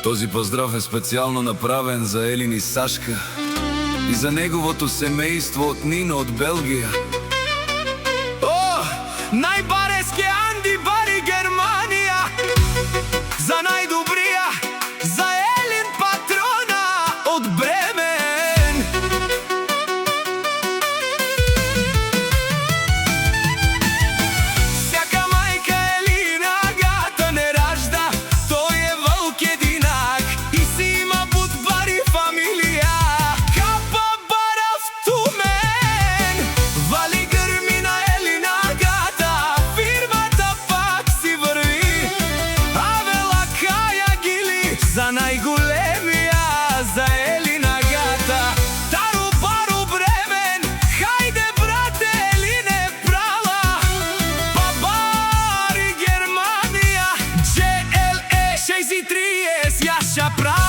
Този поздрав е специјално направен за Елин и Сашка и за неговото семејство од Нино од Белгија. О, најбарески Анди Бари Германија, за најдобрија, за Елин патрона од Бремен. Сяка мајка Елина гата не ражда, тој е вълк единак и си има буд бари фамилија. Капа барав тумен, вали грми на Елина гата, фирмата пак си върви. Авела Каја Гили, за најголемија, за Елина гата. Тару бару Бремен, хајде брате, Елине права. Па бари Германија, GLE 630, јаша права.